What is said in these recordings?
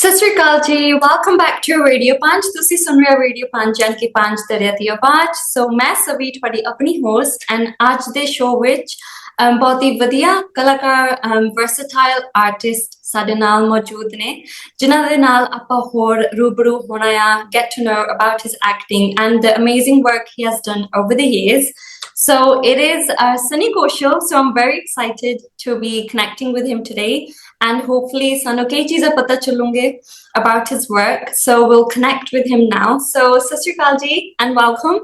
ਸਤਿ ਸ਼੍ਰੀ ਅਕਾਲ ਜੀ, welcome back to radio 5। ਤੁਸੀਂ ਸੁਣ ਰਹੇ ਹੋ ਰੇਡੀਓ 5 ਜਾਨ ਕਿ 5 ਦਰਿਆ ਦੀ ਆਵਾਜ਼। ਸੋ ਮੈਂ ਸਵੀ ਤੁਹਾਡੀ ਆਪਣੀ ਹੋਸਟ ਐਂਡ ਅੱਜ ਦੇ ਸ਼ੋਅ ਵਿੱਚ ਬਹੁਤ ਹੀ ਵਧੀਆ ਕਲਾਕਾਰ ਵਰਸੇਟਾਈਲ ਆਰਟਿਸਟ ਸਾਡੇ ਨਾਲ ਮੌਜੂਦ ਨੇ ਜਿਨ੍ਹਾਂ ਦੇ ਨਾਲ ਆਪਾਂ ਹੋਰ ਰੂਬਰੂ ਹੋਣਾ ਆ, get to know about his acting and the amazing work he has done over the years. So it is Sunny Kaushal, so I'm very excited to be connecting with him today. And hopefully sanu kai cheeza pata chalunge about his work, so we'll connect with him now. So sat shri akal ji and welcome.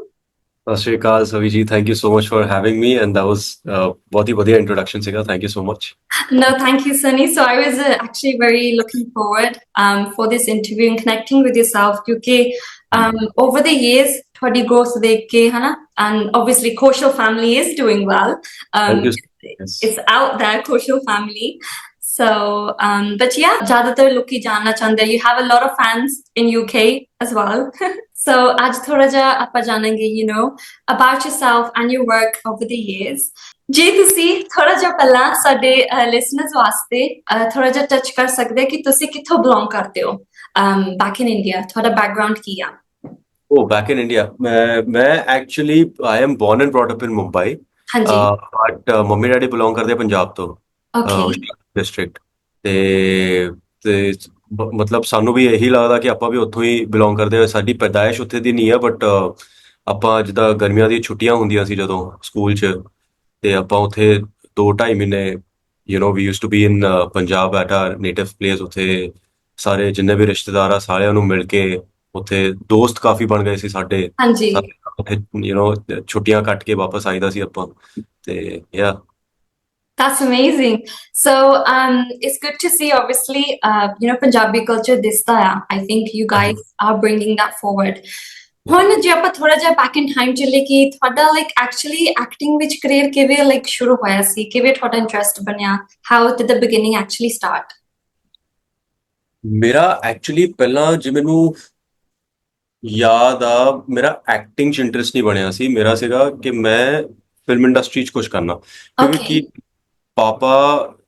Sat Shri Akal, Savi ji. Thank you so much for having me, and that was बहुत ही बढ़िया introduction सिगा. Thank you so much. No, thank you, Sunny. So I was actually very looking forward for this interview and connecting with yourself because over the years ਤੁਹਾਡੀ growth ਦੇਖ ਕੇ ਹਨਾ, and obviously Kaushal family is doing well. Thank you. Yes. It's out there, Kaushal family. So, but yeah, ज़्यादातर लोग की जानना चाहते हैं. You have a lot of fans in UK as well. So, आज थोड़ा जा ਆਪਾਂ ਜਾਣਾਂਗੇ, you know, about yourself and your work over the years. ਜੇ ਤੁਸੀਂ ਥੋੜਾ ਜਿਹਾ ਪਹਿਲਾਂ ਸਾਡੇ listeners ਵਾਸਤੇ ਥੋੜਾ ਜਿਹਾ ਟੱਚ ਕਰ ਸਕਦੇ ਕਿ ਤੁਸੀਂ ਕਿੱਥੋਂ belong ਕਰਦੇ ਹੋ back in India, ਤੁਹਾਡਾ background ਕੀ ਆ? Oh, back in India. मैं actually I am born and brought up in Mumbai. हाँ जी. But ਮੰਮੀ ਡੈਡੀ belong ਕਰਦੇ ਆ ਪੰਜਾਬ ਤੋਂ. Okay. ਡਿਸਟ੍ਰਿਕਟ ਤੇ ਮਤਲਬ ਸਾਨੂੰ ਵੀ ਇਹੀ ਲੱਗਦਾ ਕਿ ਆਪਾਂ ਵੀ ਉੱਥੋਂ ਹੀ ਬਿਲੋਂਗ ਕਰਦੇ ਹਾਂ। ਸਾਡੀ ਪੈਦਾਇਸ਼ ਉੱਥੇ ਦੀ ਨਹੀਂ ਆ, ਬਟ ਆਪਾਂ ਜਿੱਦਾਂ ਗਰਮੀਆਂ ਦੀਆਂ ਛੁੱਟੀਆਂ ਹੁੰਦੀਆਂ ਸੀ ਜਦੋਂ ਸਕੂਲ 'ਚ, ਤੇ ਆਪਾਂ ਉੱਥੇ 2-2.5 ਮਹੀਨੇ we used to be in Punjab at our native place. ਉੱਥੇ ਸਾਰੇ ਜਿੰਨੇ ਵੀ ਰਿਸ਼ਤੇਦਾਰ ਆ ਸਾਰਿਆਂ ਨੂੰ ਮਿਲ ਕੇ ਉੱਥੇ ਦੋਸਤ ਕਾਫੀ ਬਣ ਗਏ ਸੀ ਸਾਡੇ। ਹਾਂਜੀ. ਉੱਥੇ ਛੁੱਟੀਆਂ ਕੱਟ ਕੇ ਵਾਪਸ ਆਈਦਾ ਸੀ ਆਪਾਂ, ਤੇ ਯਾ। That's amazing. So it's good to see, obviously, Punjabi culture this time. I think you guys are bringing that forward. ਹੁਣ ਜੇ ਆਪਾਂ ਥੋੜਾ ਜਿਹਾ back in time ਚੱਲੇ ਕਿ ਤੁਹਾਡਾ like actually acting ਵਿੱਚ career ਕਿਵੇਂ like ਸ਼ੁਰੂ ਹੋਇਆ ਸੀ, ਕਿਵੇਂ ਤੁਹਾਡਾ interest ਬਣਿਆ? How did the beginning actually start? ਮੇਰਾ ਐਕਚੁਅਲੀ ਪਹਿਲਾਂ ਜੇ ਮੈਨੂੰ ਯਾਦ ਆ, ਮੇਰਾ ਐਕਟਿੰਗ 'ਚ ਇੰਟਰਸਟ ਨਹੀਂ ਬਣਿਆ ਸੀ। ਮੇਰਾ ਸੀਗਾ ਕਿ ਮੈਂ ਫਿਲਮ ਇੰਡਸਟਰੀ 'ਚ ਕੁਝ ਕਰਨਾ, ਕਿਉਂਕਿ ਪਾਪਾ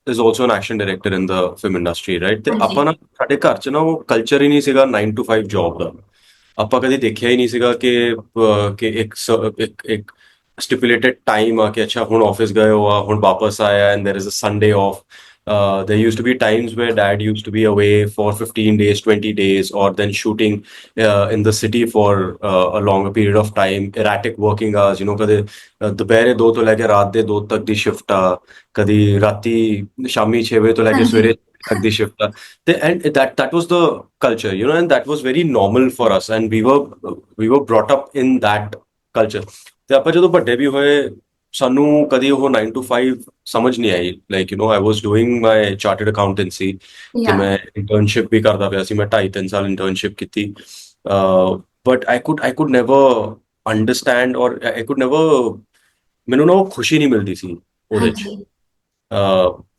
is also an action director in the film industry, right? ਤੇ ਆਪਾਂ ਨਾ ਸਾਡੇ ਘਰ 'ਚ ਨਾ ਉਹ ਕਲਚਰ ਹੀ ਨਹੀਂ ਸੀਗਾ 9 to 5 ਜੌਬ ਦਾ। ਆਪਾਂ ਕਦੇ ਦੇਖਿਆ ਹੀ ਨਹੀਂ ਸੀਗਾ ਕਿ ਇੱਕ ਸਟਿਪੂਲੇਟਡ ਟਾਈਮ ਆ ਕਿ ਅੱਛਾ ਹੁਣ ਆਫਿਸ ਗਏ ਹੋ ਆ, ਹੁਣ ਵਾਪਸ ਆਇਆ and there is a Sunday off. There used to be times where dad used to be away for 15 days, 20 days, or then shooting in the city for a longer period of time. Erratic working hours, ਕਦੇ ਦੁਪਹਿਰੇ 2 ਤੋਂ ਲੈ ਕੇ ਰਾਤ ਦੇ 2 ਤੱਕ ਦੀ shift ਆ, ਕਦੀ ਰਾਤੀ ਸ਼ਾਮੀ 6 ਵਜੇ ਤੋਂ ਲੈ ਕੇ ਸਵੇਰੇ ਤੱਕ ਦੀ ਸ਼ਿਫਟ ਆ। ਤੇ and that was the culture, and that was very normal for us, and we were brought up in that culture. ਤੇ ਆਪਾਂ ਜਦੋਂ ਵੱਡੇ ਵੀ ਹੋਏ ਸਾਨੂੰ ਕਦੀ ਉਹ 9 to 5 ਸਮਝ ਨਹੀਂ ਆਈ। Like I was doing my chartered accountancy, ਤੇ ਮੈਂ ਇੰਟਰਨਸ਼ਿਪ ਵੀ ਕਰਦਾ ਪਿਆ ਸੀ। ਮੈਂ 2.5-3 ਸਾਲ ਇੰਟਰਨਸ਼ਿਪ ਕੀਤੀ, but I could never understand ਔਰ ਆਈ ਕੁਡ ਨੈਵਰ, ਮੈਨੂੰ ਨਾ ਉਹ ਖੁਸ਼ੀ ਨਹੀਂ ਮਿਲਦੀ ਸੀ ਉਹਦੇ 'ਚ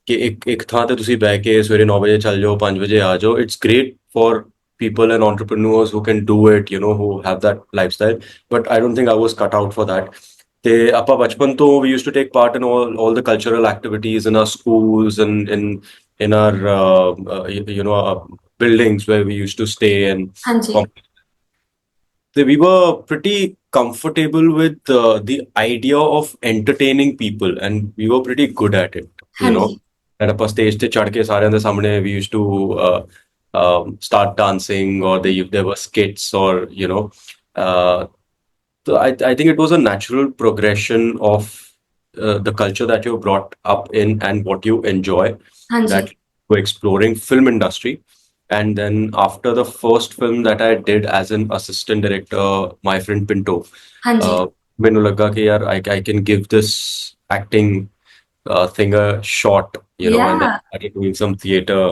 ਕਿ ਇੱਕ ਥਾਂ ਤੇ ਤੁਸੀਂ ਬਹਿ ਕੇ ਸਵੇਰੇ 9 ਵਜੇ ਚੱਲ ਜਾਓ, 5 ਵਜੇ ਆ ਜਾਓ। It's great for people and entrepreneurs who can do it, who have that lifestyle, but I don't think I was cut out for that. ਤੇ ਆਪਾਂ ਬਚਪਨ ਤੋਂ we used to take part in all the cultural activities in our schools and in our buildings where we used to stay, and we were pretty comfortable with the idea of entertaining people, and we were pretty good at it, and ਆਪਾਂ stage ਤੇ ਚੜ ਕੇ ਸਾਰਿਆਂ ਦੇ ਸਾਹਮਣੇ we used to start dancing, or there were skits, or so I think it was a natural progression of the culture that you're brought up in and what you enjoy, that you're exploring film industry. And then after the first film that I did as an assistant director, my friend Pinto, mainu laga ki yaar I can give this acting thing a shot, and I started doing some theater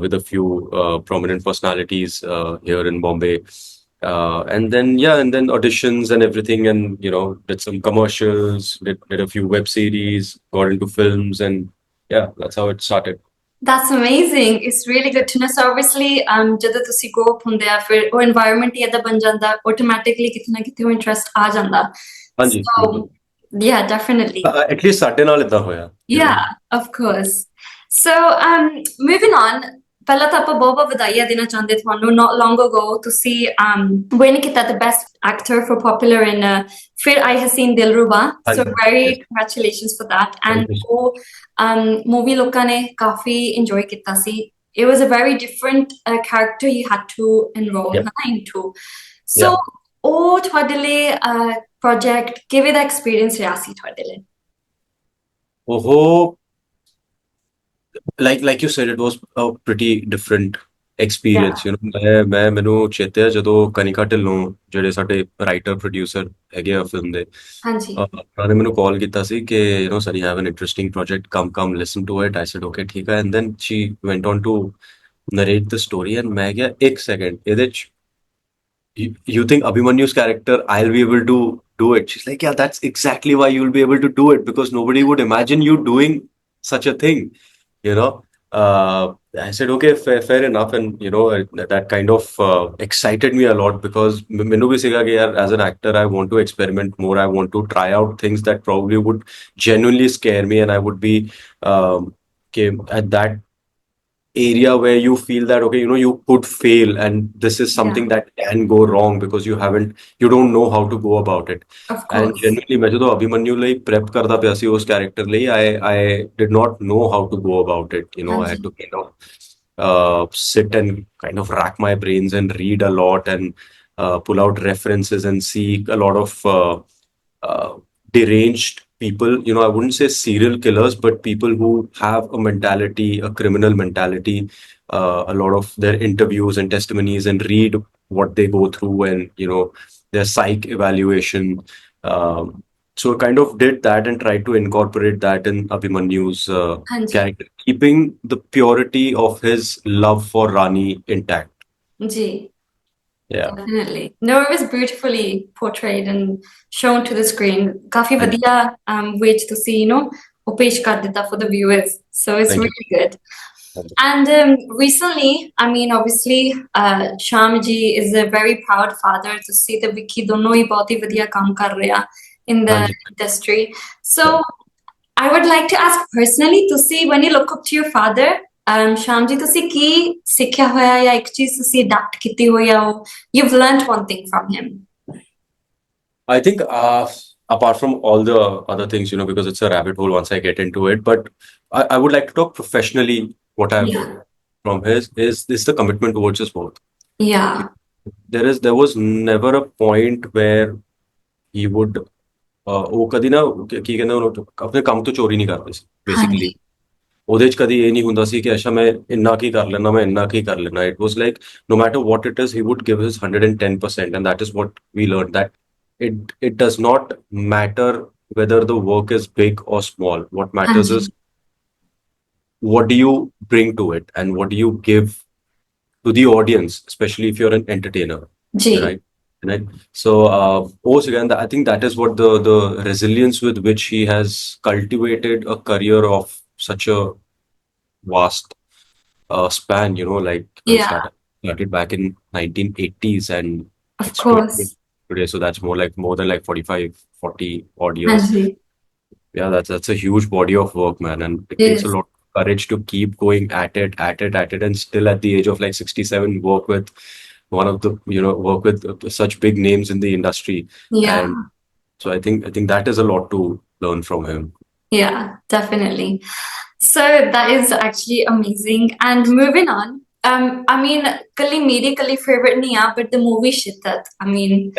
with a few prominent personalities here in Bombay. And then auditions and everything, and did some commercials, did a few web series, got into films, and that's how it started. That's amazing. It's really good to know. So obviously ਜਦੋਂ ਤੁਸੀਂ grow up ਹੁੰਦੇ ਆ ਫਿਰ ਉਹ environment ਹੀ ਏਦਾਂ ਬਣ ਜਾਂਦਾ, automatically ਕਿਤੇ ਨਾ ਕਿਤੇ ਉਹ interest ਆ ਜਾਂਦਾ। ਹਾਂਜੀ, yeah, definitely. At least ਸਾਡੇ ਨਾਲ ਏਦਾਂ ਹੋਇਆ। Yeah, of course. So moving on, ਪਹਿਲਾਂ ਤਾਂ ਆਪਾਂ ਬਹੁਤ ਬਹੁਤ ਵਧਾਈਆਂ ਦੇਣਾ ਚਾਹੁੰਦੇ ਤੁਹਾਨੂੰ not long ago ਤੁਸੀਂ win ਕੀਤਾ the best actor for popular in ਫਿਰ I have seen Dilruba so ਹਾਂਜੀ very yes, congratulations for that thank and you. ਉਹ movie ਲੋਕਾਂ ਨੇ ਕਾਫੀ enjoy ਕੀਤਾ ਸੀ it was a very different character you had to enroll Yeah, ਨਾ into so yeah. ਉਹ ਤੁਹਾਡੇ ਲਈ project ਕਿਵੇਂ ਦਾ experience ਰਿਹਾ ਸੀ ਤੁਹਾਡੇ ਲਈ ਉਹ like you said, it was a pretty different experience, yeah ਮੈਂ ਮੈਨੂੰ ਚੇਤੇ ਜਦੋਂ ਕਨਿਕਾ ਢਿੱਲੋਂ ਜਿਹੜੇ ਸਾਡੇ ਰਾਈਟਰ ਪ੍ਰੋਡਿਊਸਰ ਹੈਗੇ ਆ ਫਿਲਮ ਦੇ ਹਾਂਜੀ ਉਹਨਾਂ ਨੇ ਮੈਨੂੰ ਕਾਲ ਕੀਤਾ ਸੀ ਕਿ Sunny have an interesting project come listen to it I said okay ਠੀਕ ਹੈ and then she went on to narrate the story and ਮੈਂ ਕਿਹਾ ਇੱਕ ਸੈਕਿੰਡ ਇਹਦੇ ਚ you think Abhimanyu's character, I'll be able to do it. She's like, yeah, that's exactly why you'll be able to do it because nobody would imagine you doing such a thing, you know. I said, okay, fair enough. And, that kind of excited me a lot because mainu bhi sikha ki yaar, as an actor, I want to experiment more. I want to try out things that probably would genuinely scare me and I would be at that area where you feel that okay you could fail and this is yeah something that can go wrong because you don't know how to go about it of and course genuinely मैं ਜਦੋਂ ਅਭਿਮਨਿਊ ਲਈ prep ਕਰਦਾ ਪਿਆ ਸੀ ਉਸ character ਲਈ I did not know how to go about it I had ਹਾਂਜੀ to sit and kind of rack my brains and read a lot and pull out references and see a lot of deranged people. I wouldn't say serial killers, but people who have a mentality, a criminal mentality, a lot of their interviews and testimonies and read what they go through and, their psych evaluation. So I kind of did that and tried to incorporate that in Abhimanyu's ਹਾਂਜੀ character, keeping the purity of his love for Rani intact. ਜੀ Yeah. definitely. No, it was beautifully portrayed and shown to the screen. Coffee Thank ਵਧੀਆ way 'ਚ ਤੁਸੀਂ ਉਹ ਪੇਸ਼ ਕਰ ਦਿੱਤਾ for the viewers. So it's thank you. really good. Thank you. And recently, I mean, obviously, Shyamji is a very proud father. ਤੁਸੀਂ ਤੇ ਵਿੱਕੀ ਦੋਨੋਂ ਹੀ ਬਹੁਤ ਹੀ ਵਧੀਆ ਕੰਮ ਕਰ ਰਹੇ ਆ in the Thank you. industry. So Yeah. I would like to ask personally, ਤੁਸੀਂ when you look up to your father, ਸ਼ਾਮ ਜੀ ਤੁਸੀਂ ਕੀ ਸਿੱਖਿਆ ਹੋਇਆ ਜਾਂ ਇੱਕ ਚੀਜ਼ ਤੁਸੀਂ ਅਡਾਪਟ ਕੀਤੀ ਹੋਈ ਆ ਉਹ you've learned one thing from him. I think apart from all the other things, because it's a rabbit hole once I get into it, but I would like to talk professionally. What I've Yeah. from his is the commitment towards his work. Yeah. There was never a point where he would ਉਹ ਕਦੀ ਨਾ ਕੀ ਕਹਿੰਦੇ ਉਹਨੂੰ ਆਪਣੇ ਕੰਮ ਤੋਂ ਚੋਰੀ ਨਹੀਂ ਕਰਦੇ ਸੀ ਬੇਸਿਕਲੀ ਹਾਂਜੀ ਉਹਦੇ ਚ ਕਦੀ ਇਹ ਨਹੀਂ ਹੁੰਦਾ ਸੀ ਕਿ ਅੱਛਾ ਮੈਂ ਇੰਨਾ ਕੀ ਕਰ ਲੈਣਾ ਮੈਂ ਇੰਨਾ ਕੀ ਕਰ ਲੈਣਾ it was like no matter what it is he would give his 110% and that is what we learned that it does not matter whether the work is big or small what matters ਹਾਂਜੀ is what do you bring to it and what do you give to the audience especially if you're an entertainer ਜੀ right right so also again I think that is what the resilience with which he has cultivated a career of such a vast span, like yeah started back in 1980s and of it's course today. So that's more than like 45, 40 odd years. ਹਾਂਜੀ Yeah, that's a huge body of work, man. And it takes a yes lot of courage to keep going at it, and still at the age of like 67, work with work with such big names in the industry. yeah And so I think that is a lot to learn from him. yeah definitely. So that is actually amazing. And moving on, I mean, kalli meri kalli favorite nahi hai, but the movie Shiddat. I mean,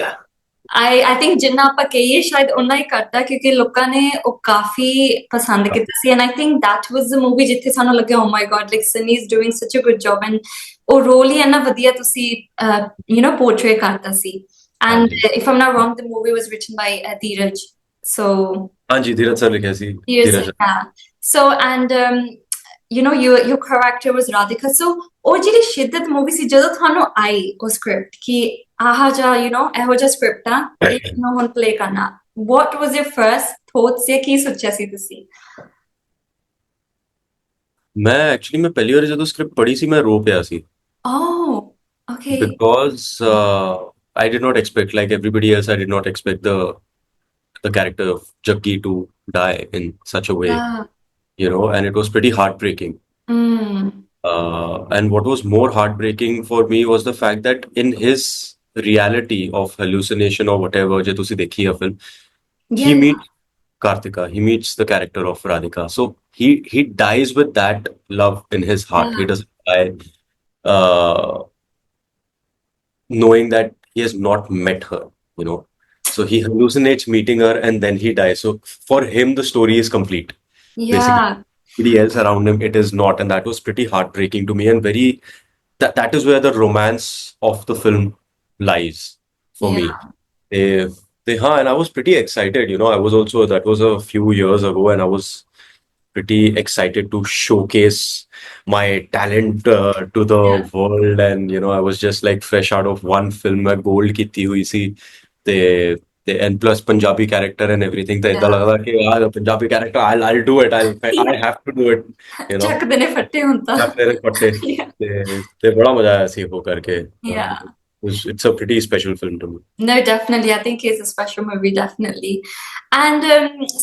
I think ਜਿੰਨਾ ਆਪਾਂ ਕਹੀਏ ਸ਼ਾਇਦ ਉਨਾ ਹੀ ਕਰਦਾ ਕਿਉਂਕਿ ਲੋਕਾਂ ਨੇ ਉਹ ਕਾਫੀ ਪਸੰਦ ਕੀਤਾ ਸੀ and I think that was the movie ਜਿੱਥੇ ਸਾਨੂੰ ਲੱਗਿਆ oh my god like Sunny is doing such a good job and ਉਹ ਰੋਲ ਹੀ ਇੰਨਾ ਵਧੀਆ ਤੁਸੀਂ portray ਕਰਤਾ ਸੀ and ਹਾਂਜੀ if I'm not wrong the movie was written by Dheeraj so ਹਾਂਜੀ ਧੀਰਜ ਸਰ ਲਿਖਿਆ ਸੀ Yes, Dheeraj yeah. So, and your character was Radhika. So, ਉਹ ਜਿਹੜੀ ਸ਼ਿੱਦਤ ਮੂਵੀ ਸੀ ਜਦੋਂ ਤੁਹਾਨੂੰ ਆਈ ਉਹ ਸਕ੍ਰਿਪਟ ਕਿ ਆਹ ਜਾ ਇਹੋ ਜਿਹਾ ਸਕ੍ਰਿਪਟ ਆ ਇਹ ਨੂੰ ਹੁਣ ਪਲੇ ਕਰਨਾ what was your first thoughts ਜਾਂ ਕੀ ਸੋਚਿਆ ਸੀ ਤੁਸੀਂ ਮੈਂ ਐਕਚੁਅਲੀ ਮੈਂ ਪਹਿਲੀ ਵਾਰ ਜਦੋਂ ਸਕ੍ਰਿਪਟ ਪੜ੍ਹੀ ਸੀ ਮੈਂ ਰੋ ਪਿਆ ਸੀ oh okay because I did not expect like everybody else I did not expect the character of Jaggi to die in such a way yeah and it was pretty heartbreaking. mm. And what was more heartbreaking for me was the fact that in his reality of hallucination or whatever, जो तुसी देखी है film, he Yeah, meets Kartika, he meets the character of Radhika. So he dies with that love in his heart. He yeah, doesn't die uh, knowing that he has not met her, you know. So he hallucinates meeting her and then he dies. So for him, the story is complete. Basically, yeah, everybody else around him, it is not. And that was pretty heartbreaking to me and very, that is where the romance of the film lies for yeah, me. They, and I was pretty excited, you know. I was also, that was a few years ago, and I was pretty excited to showcase my talent to the yeah, world. And you know, I was just like fresh out of one film, मैं gold ਕੀਤੀ ਹੋਈ ਸੀ ਤੇ and plus Punjabi character and everything ਤਾਂ ਏਦਾਂ yeah. ਲੱਗਦਾ ਕਿ यार Punjabi character I'll do it, I Yeah. have to do it, you know. ਚੱਕਦੇ ਨੇ ਫੱਟੇ ਹੁਣ ਤਾਂ ਚੱਕ ਤੇਰੇ ਪੱਟੇ Yeah. ਤੇ ਬੜਾ ਮਜ਼ਾ ਆਇਆ ਸੀ ਉਹ ਕਰਕੇ Yeah. it's a pretty special film to me. No, definitely. I think it's a special movie, definitely. And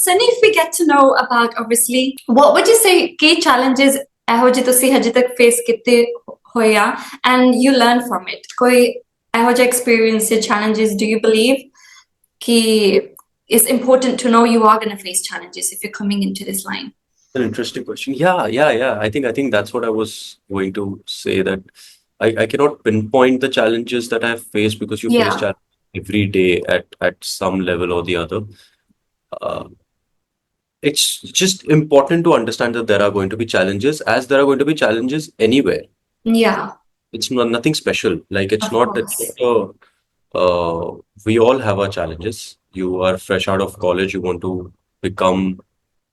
Sunny, if we get to know about, obviously, what would you say key challenges ਇਹੋ ਜਿਹੇ ਤੁਸੀਂ ਹਜੇ ਤੱਕ face ਕੀਤੇ ਹੋਏ ਆ and you learn from it? ਕੋਈ ਇਹੋ ਜਿਹਾ experience ਜਾਂ challenges do you believe ਕਿ it's important to know you are going to face challenges if you're coming into this line? An interesting question. Yeah. I think that's what I was going to say, that I cannot pinpoint the challenges that I've faced, because you face Yeah. challenges every day at some level or the other. Uh, it's just important to understand that there are going to be challenges, as there are going to be challenges anywhere. Yeah, It's not nothing special. Like of course. we all have our challenges. You are fresh out of college, you want to become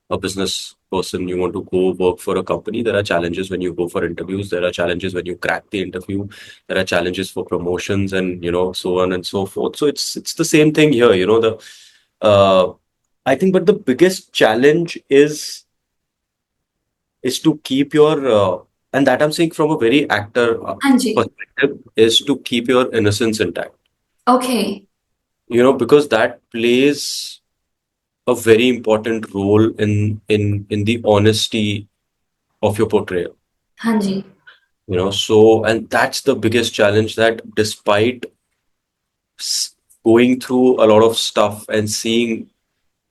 a business person, you want to go work for a company. There are challenges when you go for interviews, there are challenges when you crack the interview, there are challenges for promotions, and you know, so on and so forth. So it's the same thing here, you know. The I think, but the biggest challenge is to keep your and that I'm saying from a very actor Anji. perspective, is to keep your innocence intact, Okay. you know, because that plays a very important role in the honesty of your portrayal, Hanji. you know. So, and that's the biggest challenge, that despite going through a lot of stuff and seeing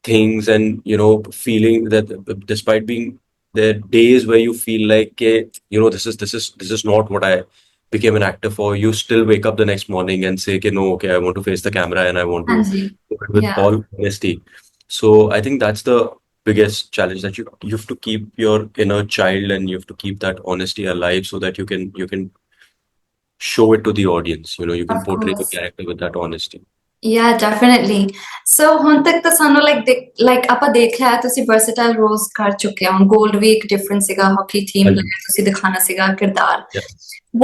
things, and you know, feeling that despite being there days where you feel like you know, this is not what I became an actor for, you still wake up the next morning and say, okay, no, okay, I want to face the camera and I want to Hanji. do it with Yeah. all honesty. So I think that's the biggest challenge, that you have to keep your inner child and you have to keep that honesty alive, so that you can show it to the audience, you know, you can Of portray the course. character with that honesty. Yeah, definitely. So ਹੁਣ ਤੱਕ ਤਾਂ ਸਾਨੂੰ like ਆਪਾਂ ਦੇਖ ਲਿਆ ਤੁਸੀਂ versatile roles ਕਰ ਚੁੱਕੇ ਹੋ gold ਵੀ ਇੱਕ different ਸੀਗਾ hockey team And player ਤੁਸੀਂ ਦਿਖਾਣਾ ਸੀਗਾ ਕਿਰਦਾਰ yeah,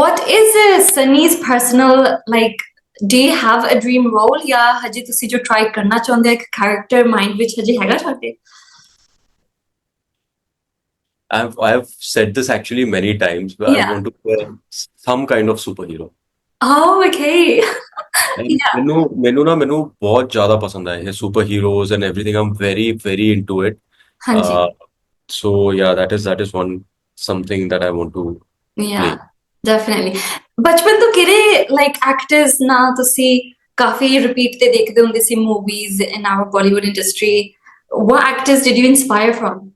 what is Sunny's personal like do you have a dream role ਜਾਂ ਹਜੇ ਤੁਸੀਂ ਜੋ try ਕਰਨਾ ਚਾਹੁੰਦੇ ਹੋ ਇੱਕ character mind ਵਿੱਚ ਹਜੇ ਹੈਗਾ ਤੁਹਾਡੇ I've said this actually many times, but I yeah want to play some kind of superhero. oh okay And yeah ਮੈਨੂੰ ਬਹੁਤ ਜ਼ਿਆਦਾ ਪਸੰਦ ਹੈ ਇਹ super heroes and everything. I'm very very into it. ਹਾਂਜੀ Uh, so yeah, that is one something that I want to Yeah, play. definitely. ਬਚਪਨ ਤੋਂ ਕਿਹੜੇ like actors ਨਾਲ ਤੁਸੀਂ ਕਾਫੀ repeat ਤੇ ਦੇਖਦੇ ਹੁੰਦੇ ਸੀ movies in our Bollywood industry? What actors did you inspire from?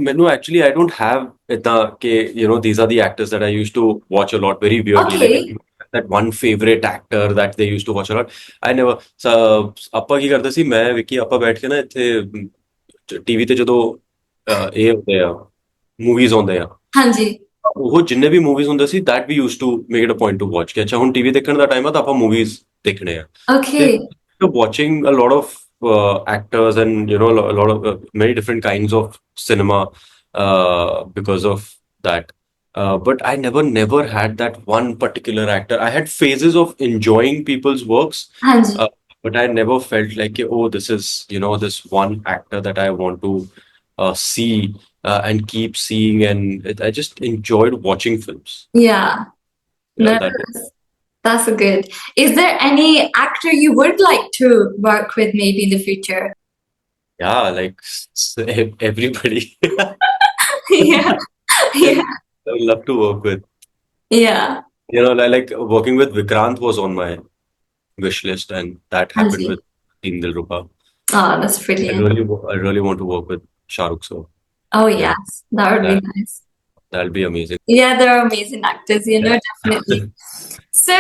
ਮੈਨੂੰ actually I don't have ਏਦਾਂ ਕਿ you know, these are the actors that I used to watch a lot, very weirdly, like Okay. that one favorite actor that they used to watch a lot. I never ਆਪਾਂ ਕੀ ਕਰਦੇ ਸੀ, ਮੈਂ ਵਿੱਕੀ ਆਪਾਂ ਬੈਠ ਕੇ ਨਾ ਇੱਥੇ TV ਤੇ ਜਦੋਂ ਇਹ ਹੁੰਦੇ ਆ ਮੂਵੀਜ਼ ਆਉਂਦੇ ਆ, ਹਾਂਜੀ ਉਹ ਜਿੰਨੇ ਵੀ ਮੂਵੀਜ਼ ਹੁੰਦੇ ਸੀ, that we used to make it a point to watch, ਕਿ ਅੱਛਾ ਹੁਣ ਟੀਵੀ ਦੇਖਣ ਦਾ ਟਾਈਮ ਆ ਤਾਂ ਆਪਾਂ ਮੂਵੀਜ਼ ਦੇਖਣੇ ਆ ਤੇ Okay. watching a lot of actors and you know, a lot of many different kinds of cinema because of that. But I never had that one particular actor. I had phases of enjoying people's works, ਹਾਂਜੀ but I never felt like, oh, this is, you know, this one actor that I want to see and keep seeing, and I just enjoyed watching films. yeah no That that's good. Is there any actor you would like to work with maybe in the future? yeah, like everybody. Yeah Yeah. I would love to work with. Yeah. Like working with Vikrant was on my wish list, and that हाँ happened ji. with Teen Dil Ruba. Oh, that's brilliant. I really want to work with Shahrukh, so Oh, you know yes. That would be that nice. that'll be amazing. Yeah, they're amazing actors, Yeah. definitely. So,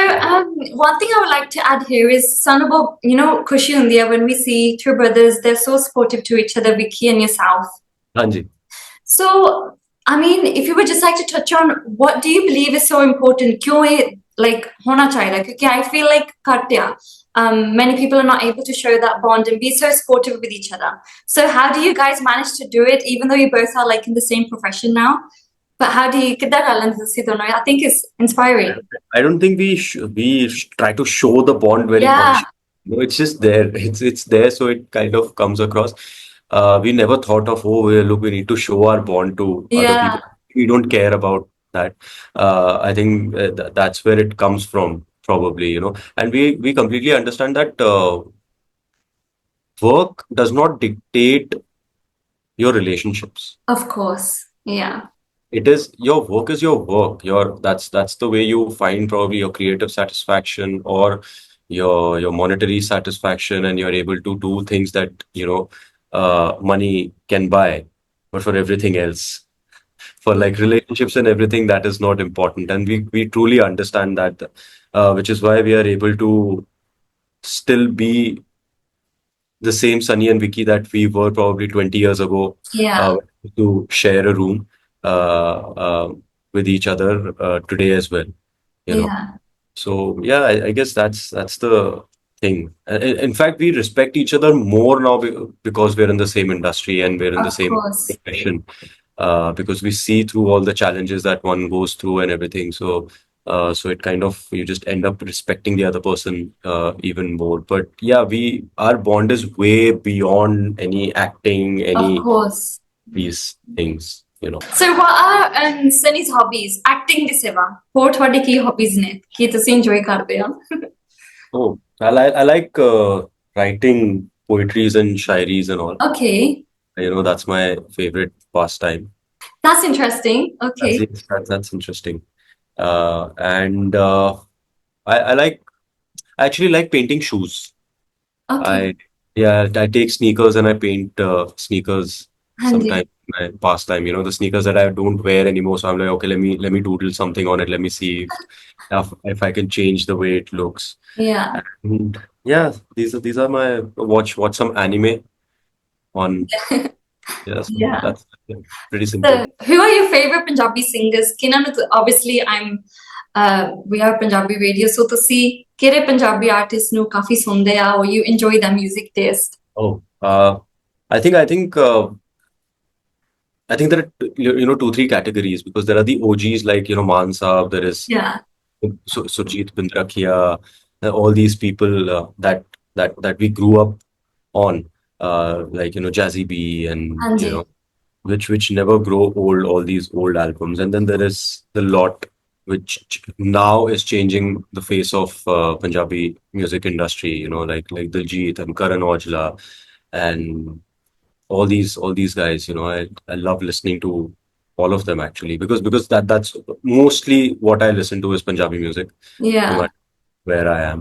one thing I would like to add here is Sanabo, Kushi India, when we see two brothers, they're so supportive to each other, Vicky and yourself. हाँ जी. So, I mean, if you would just like to touch on what do you believe is so important? क्यों ये like होना चाहिए? Because I feel like Katya, many people are not able to show that bond and be so supportive with each other. So, how do you guys manage to do it, even though you both are like in the same profession now? But how do you कितना balance ਤੁਸੀਂ ਦੋਨੋਂ? I think it's inspiring. I don't think we try to show the bond very Yeah, consciously. No, it's just there. It's there, so it kind of comes across. We never thought of, oh, look, we need to show our bond to other yeah, people. We don't care about that. I think that's where it comes from, probably. And we completely understand that work does not dictate your relationships. of course. Yeah, It is your work is your work. That's the way you find probably your creative satisfaction or your monetary satisfaction, and you're able to do things that money can buy. But for everything else, for like relationships and everything, that is not important. And we truly understand that, which is why we are able to still be the same Sunny and Vicky that we were probably 20 years ago, yeah, to share a room with each other today as well. You know. yeah. So yeah, I guess that's the thing. In fact, we respect each other more now because we're in the same industry and we're in the Of same course. profession. Because we see through all the challenges that one goes through and everything. So it kind of you just end up respecting the other person even more. But yeah, our bond is way beyond any acting, Of any course. these things. So what are Sunny's hobbies? Acting ਦੇ ਸਿਵਾ ਹੋਰ ਤੁਹਾਡੇ ਕੀ hobbies ਨੇ ਕੀ ਤੁਸੀਂ enjoy ਕਰਦੇ ਹੋ? Oh, I like writing poetries and shairis and all. Okay, That's my favorite pastime. that's interesting. That's Okay, that's interesting. And I actually like painting shoes. okay. I Yeah, I take sneakers and I paint sneakers हाँ जी. sometimes in my pastime. The sneakers that I don't wear anymore. So I'm like, okay, let me doodle something on it. Let me see if I can change the way it looks. Yeah. And yeah, these are my watch some anime on. Yes, Yeah. that's pretty simple. So who are your favorite Punjabi singers? ਕਿਹਨਾਂ ਨੂੰ obviously we are Punjabi radio, so ਤੁਸੀਂ ਕਿਹੜੇ Punjabi artist ਨੂੰ ਕਾਫੀ ਸੁਣਦੇ ਆ or you enjoy their music taste? Oh, I think there are two, three categories because there are the OGs like Maan Saab, there is Yeah. Surjit Bindrakhia, all these people that we grew up on, like Jazzy B and हाँ जी. which never grow old. All these old albums, and then there is the lot which now is changing the face of Punjabi music industry. Like Diljit and Karan Aujla and all these guys. I love listening to all of them actually because that's mostly what I listen to is Punjabi music, no Yeah. matter where I am.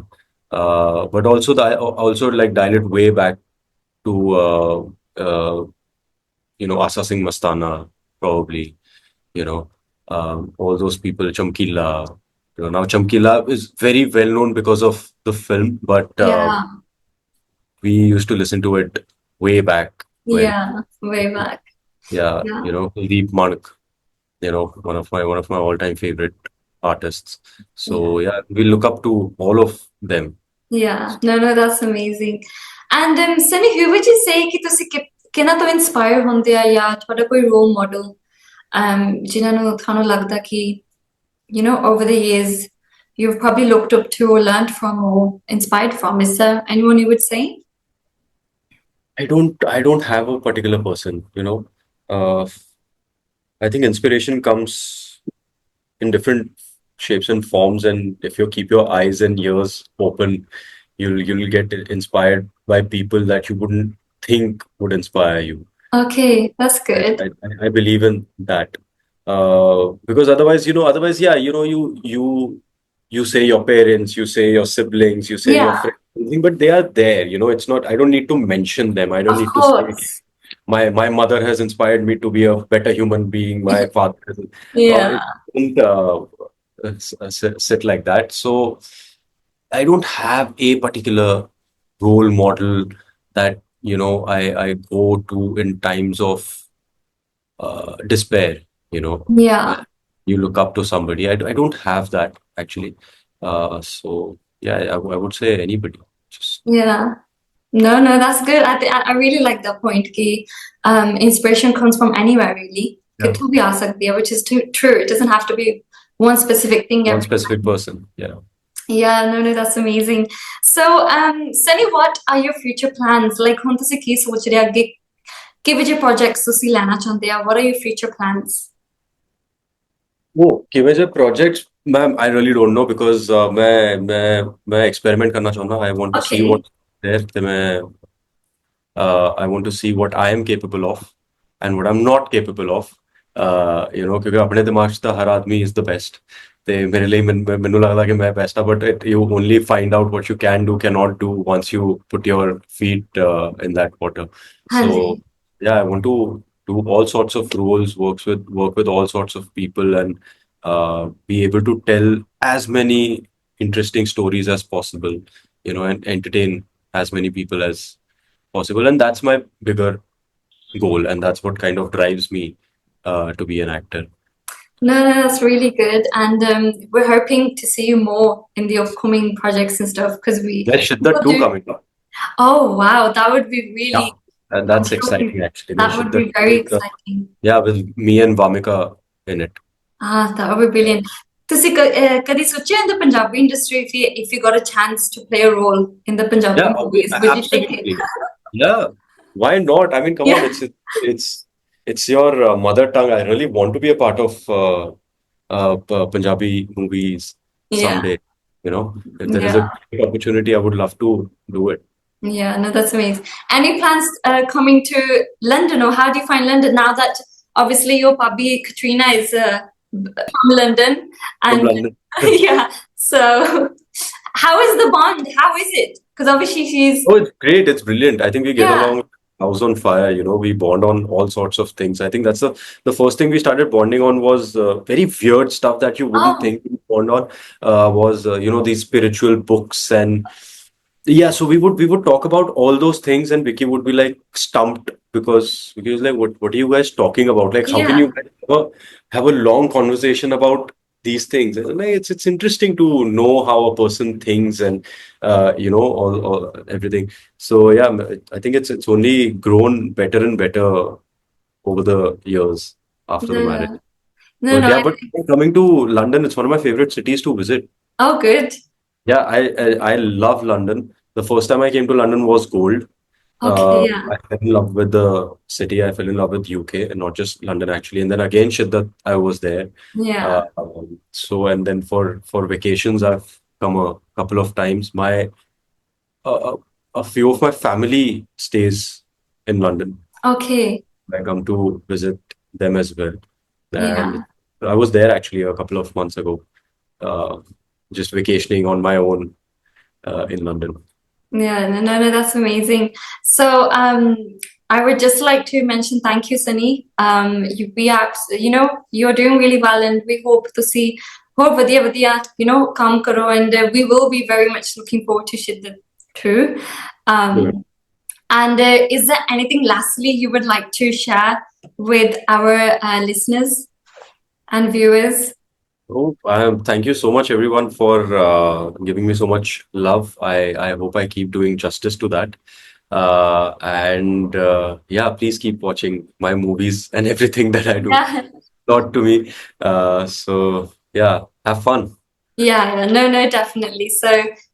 But also I also like dial it way back to Asa Singh Mastana, probably, all those people, Chamkila. Now Chamkila is very well known because of the film, but Yeah. we used to listen to it way back when, Yeah. Way back. yeah, Yeah. Kuldeep Manak, one of my all-time favorite artists. Yeah. So yeah, we look up to all of them. Yeah. No, that's amazing. And Sunny, who would you say ਕਿ ਤੁਸੀਂ ਕਿਹਨਾਂ ਤੋਂ inspire ਹੁੰਦੇ ਆ ਜਾਂ ਤੁਹਾਡਾ ਕੋਈ role model ਜਿਨ੍ਹਾਂ ਨੂੰ ਤੁਹਾਨੂੰ ਲੱਗਦਾ ਕਿ over the years you've probably looked up to or learned from or inspired from? Is there anyone you would say? I don't have a particular person. I think inspiration comes in different shapes and forms, and if you keep your eyes and ears open, you'll get inspired by people that you wouldn't think would inspire you. Okay, that's I, good. I, I believe in that. Because otherwise, yeah, you say your parents, you say your siblings, you say your Yeah, friends, but they are there. It's not. I don't need to mention them. I don't of need to say course. my mother has inspired me to be a better human being. My father, Yeah, it doesn't sit like that. So I don't have a particular role model that I go to in times of despair. When yeah, you look up to somebody. I don't have that actually. So yeah, I would say anybody. Just yeah. No, no, that's good. I really like that point. Ki, inspiration comes from anywhere, really. yeah, कित्थों भी आ सकती है, which is true. It doesn't have to be one specific thing one every specific time. person. Yeah. Yeah, no, no, that's amazing. So, Sunny, what are your future plans? Like, ਹੁਣ ਤੁਸੀਂ ਕੀ ਸੋਚ ਰਹੇ ਅੱਗੇ ਕਿਹੋ ਜਿਹੇ projects ਤੁਸੀਂ ਲੈਣਾ ਚਾਹੁੰਦੇ ਆ? What are your future plans? वो major projects, ma'am, I really don't know because मैं experiment करना चाहूँगा. I want to see Okay, what's there. तो मैं I want to see what I am capable of and what I'm not capable of. क्योंकि अपने दिमाग 'ਚ ਤਾਂ हर आदमी is the best. ਤੇ ਮੇਰੇ ਲਈ ਮੈਨੂੰ ਲੱਗਦਾ ਕਿ ਮੈਂ best ਆ, but you only find out what you can do, cannot do once you put your feet in that water. हाँ So ji. yeah, I want to do all sorts of roles, work with all sorts of people, and be able to tell as many interesting stories as possible, and entertain as many people as possible. And that's my bigger goal, and that's what kind of drives me to be an actor. No, no, that's really good. And we're hoping to see you more in the upcoming projects and stuff because There's Shiddat people 2 do. coming up. Oh, wow, that would be Yeah, really, and I'm that's sure exciting actually. There's that would Shiddat be 2 very with exciting. yeah, with me and Vamika in it. Ah, that would be brilliant. ਤੁਸੀਂ ਕਦੀ ਸੋਚਿਆ in the Punjabi industry if you got a chance to play a role in the Punjabi Yeah, movies, would you take it? absolutely. Yeah, why not? I mean, come on, Yeah, it's your mother tongue. I really want to be a part of Punjabi movies yeah, someday. If there is a yeah. great opportunity, I would love to do it. Yeah, no, that's amazing. Any plans coming to London, or how do you find London now that obviously your puppy Katrina is from London, From and London. yeah, so how is the bond? How is it? Because obviously she's Oh, it's great. It's brilliant. I think we get yeah. along house on fire. We bond on all sorts of things. I think that's the first thing we started bonding on was very weird stuff that you wouldn't Oh, think we bond on. Was these spiritual books, and yeah. So we would talk about all those things, and Vicky would be like stumped because Vicky was like, "What are you guys talking about? Like, how can yeah, you guys have a long conversation about these things?" And like, it's interesting to know how a person thinks and all everything. So yeah, I think it's only grown better and better over the years after the marriage. no, no, But no. yeah, but coming to London, it's one of my favorite cities to visit. Oh, good. Yeah, I love London. The first time I came to London was gold. Okay, yeah, I fell in love with the city. I fell in love with UK and not just London actually. And then again, Shiddat, I was there. yeah. And then for vacations, I've come a couple of times. Uh, a few of my family stays in London. Okay, I come to visit them as well. And yeah. I was there actually a couple of months ago, uh, just vacationing on my own in London. Yeah, no, no, no, that's amazing. So, I would just like to mention thank you, Sunny. You're doing really well, and we hope to see more vidya, come karo, and we will be very much looking forward to Shiddat too. Yeah. Um, and is there anything lastly you would like to share with our listeners and viewers? Oh, thank you so much, everyone, for giving me so much love. I hope I keep doing justice to that. And yeah, please keep watching my movies and everything that I do. Yeah. Not to me. So yeah, have fun. Yeah, no, no, definitely. So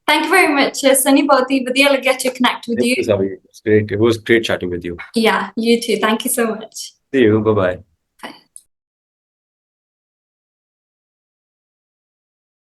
thank you very much, Sunny Bhoti. Vidya will get to connect with Thank you. you, Savi. It was great chatting with you. Yeah, you too. Thank you so much. See you. Bye bye.